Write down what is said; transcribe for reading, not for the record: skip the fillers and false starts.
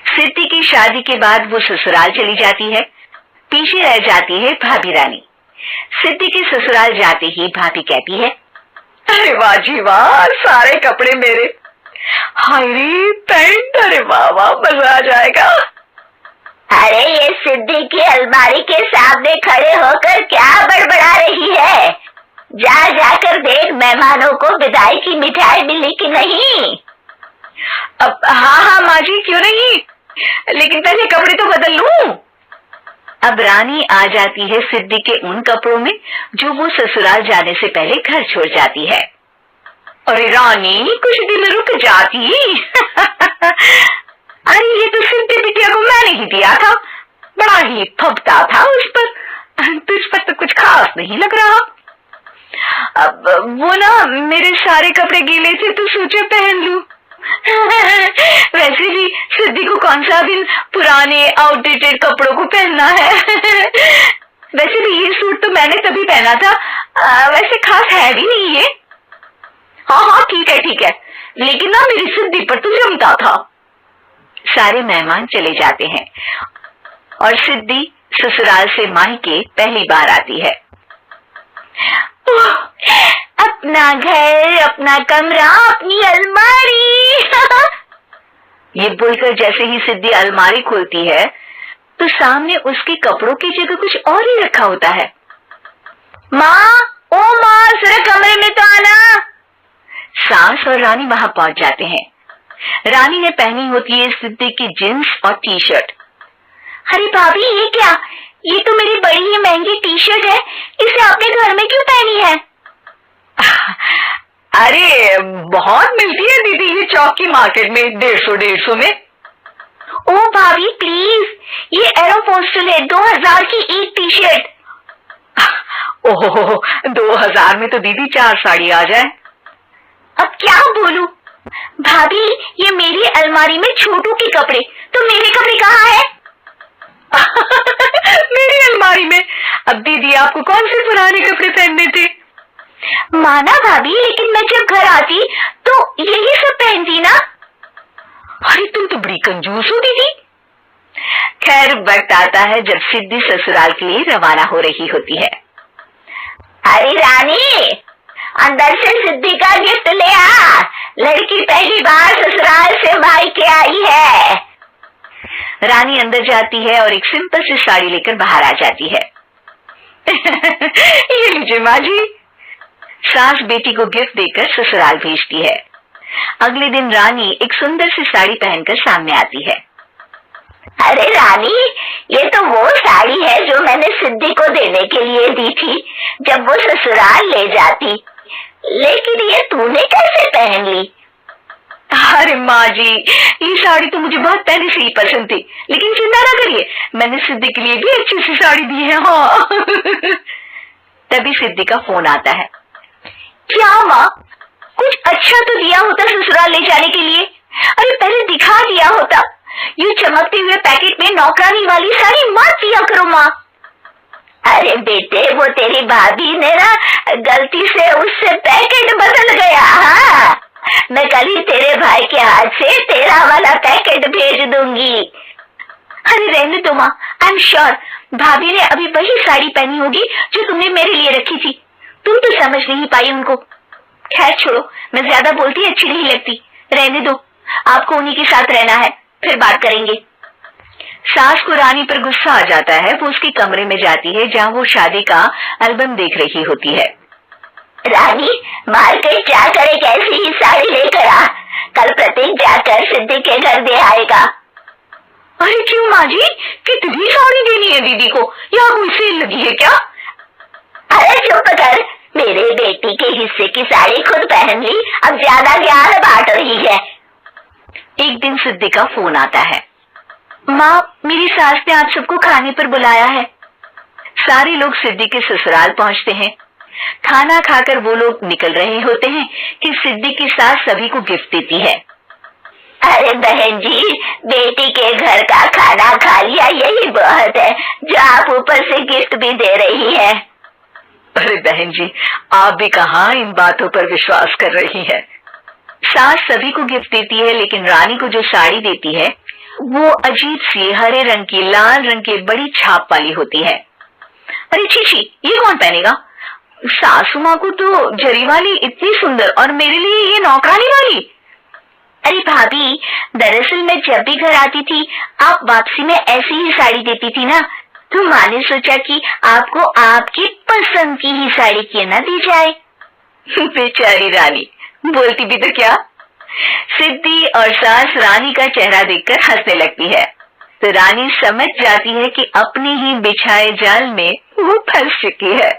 सिद्धि की शादी के बाद वो ससुराल चली जाती है। पीछे रह जाती है भाभी रानी। सिद्धि के ससुराल जाते ही भाभी कहती है, अरे वाह जी वाह, सारे कपड़े मेरे। हाय रे पैंट, अरे वाह वाह, मजा आ जाएगा। अरे ये सिद्धि की अलमारी के सामने खड़े होकर क्या बड़बड़ा रही है? जा जाकर देख मेहमानों को विदाई की मिठाई मिली कि नहीं। अब हाँ माँ जी, क्यों नहीं, लेकिन पहले कपड़े तो बदल लूं। अब रानी आ जाती है सिद्धि के उन कपड़ों में जो वो ससुराल जाने से पहले घर छोड़ जाती है। अरे रानी, कुछ दिन रुक जाती। अरे ये तो सिद्धि बिटिया को मैंने ही दिया था, बड़ा ही फबता था उस पर, तुझ पर तो कुछ खास नहीं लग रहा। अब वो ना मेरे सारे कपड़े गीले थे तो सोचा पहन लूं। वैसे भी सिद्धि को कौन सा दिन पुराने आउटडेटेड कपड़ों को पहनना है। वैसे भी ये सूट तो मैंने तभी पहना था, वैसे खास है भी नहीं ये। हाँ ठीक है, लेकिन ना मेरी सिद्धि पर तो जमता था। सारे मेहमान चले जाते हैं और सिद्धि ससुराल से मायके पहली बार आती है। अपना घर, अपना कमरा, अपनी अलमारी। ये बोलकर जैसे ही सिद्धि अलमारी खोलती है तो सामने उसके कपड़ों की जगह कुछ और ही रखा होता है। माँ, ओ माँ, जरा कमरे में तो आना। सास और रानी वहां पहुंच जाते हैं। रानी ने पहनी होती है सिद्धि की जींस और टी शर्ट। अरे भाभी, ये क्या? ये तो मेरी बड़ी ही महंगी टी शर्ट है, इसे आपने घर में क्यों पहनी है? अरे बहुत मिलती है दीदी ये चौक की मार्केट में, 150 में। ओ भाभी प्लीज, ये एरोपोस्टल है, 2000 की एक टी शर्ट। ओहो, 2000 में तो दीदी 4 साड़ी आ जाए। अब क्या बोलूं? भाभी, ये मेरी अलमारी में छोटू के कपड़े, तो मेरे कपड़े कहाँ है? मेरी अलमारी में? अब दीदी आपको कौन से पुराने कपड़े पहनने थे? माना भाभी, लेकिन मैं जब घर आती तो यही सब पहनती ना। अरे तुम तो बड़ी कंजूस हो दीदी। खैर, वक्त आता है जब सिद्धि ससुराल के लिए रवाना हो रही होती है। अरे रानी, अंदर से सिद्धि का गिफ्ट ले आ, लड़की पहली बार ससुराल से मायके आई है। रानी अंदर जाती है और एक सिंपल सी साड़ी लेकर बाहर आ जाती है। ये लीजिए माँ जी। सास बेटी को गिफ्ट देकर ससुराल भेजती है। अगले दिन रानी एक सुंदर सी साड़ी पहनकर सामने आती है। अरे रानी, ये तो वो साड़ी है जो मैंने सिद्धि को देने के लिए दी थी जब वो ससुराल ले जाती, लेकिन ये तूने कैसे पहन ली? अरे माँ जी, ये साड़ी तो मुझे बहुत पहले से ही पसंद थी, लेकिन चिंता ना करिए, मैंने सिद्धि के लिए भी अच्छी सी साड़ी दी है। हाँ। तभी सिद्धि का फोन आता है। क्या माँ, कुछ अच्छा तो दिया होता ससुराल ले जाने के लिए। अरे पहले दिखा दिया होता। यूं चमकते हुए पैकेट में नौकरानी वाली साड़ी मत दिया करो माँ। अरे बेटे, वो तेरी भाभी ने ना गलती से उससे पैकेट बदल गया। हाँ, मैं कल ही तेरे भाई के हाथ से तेरा वाला पैकेट भेज दूंगी। अरे रहने दो माँ, आई एम श्योर भाभी ने अभी वही साड़ी पहनी होगी जो तुमने मेरे लिए रखी थी। तुम तो समझ नहीं पाई उनको। खैर छोड़ो, मैं ज्यादा बोलती अच्छी नहीं लगती, रहने दो, आपको उन्हीं के साथ रहना है, फिर बात करेंगे। सास को रानी पर गुस्सा आ जाता है। वो उसके कमरे में जाती है जहाँ वो शादी का एल्बम देख रही होती है। रानी, मार्केट जाकर एक ऐसी ही साड़ी लेकर आ, कल प्रतीक जाकर सिद्धि के घर दे आएगा। अरे क्यों माँ जी, कितनी साड़ी देनी है दीदी को, या कोई सेल लगी है क्या? अरे चुप कर, मेरे बेटी के हिस्से की साड़ी खुद पहन ली, अब ज्यादा ज्ञान बांट रही है। एक दिन सिद्धि का फोन आता है। माँ, मेरी सास ने आप सबको खाने पर बुलाया है। सारे लोग सिद्धि के ससुराल पहुँचते हैं। खाना खाकर वो लोग निकल रहे होते हैं कि सिद्धि की सास सभी को गिफ्ट देती है। अरे बहन जी, बेटी के घर का खाना खा लिया, यही बहुत है जो आप ऊपर से गिफ्ट भी दे रही है। अरे बहन जी, आप भी कहाँ इन बातों पर विश्वास कर रही हैं। सास सभी को गिफ्ट देती है, लेकिन रानी को जो साड़ी देती है वो अजीब सी हरे रंग की, लाल रंग की बड़ी छाप वाली होती है। अरे छी, ये कौन पहनेगा? सासू माँ को तो जरी वाली इतनी सुंदर, और मेरे लिए ये नौकरानी वाली। अरे भाभी, दरअसल मैं जब भी घर आती थी आप वापसी में ऐसी ही साड़ी देती थी ना, तो माँ ने सोचा कि आपको आपकी पसंद की ही साड़ी क्यों ना दी जाए। बेचारी रानी, बोलती भी तो क्या। सिद्धि और सास रानी का चेहरा देखकर हंसने लगती है, तो रानी समझ जाती है कि अपने ही बिछाए जाल में वो फंस चुकी है।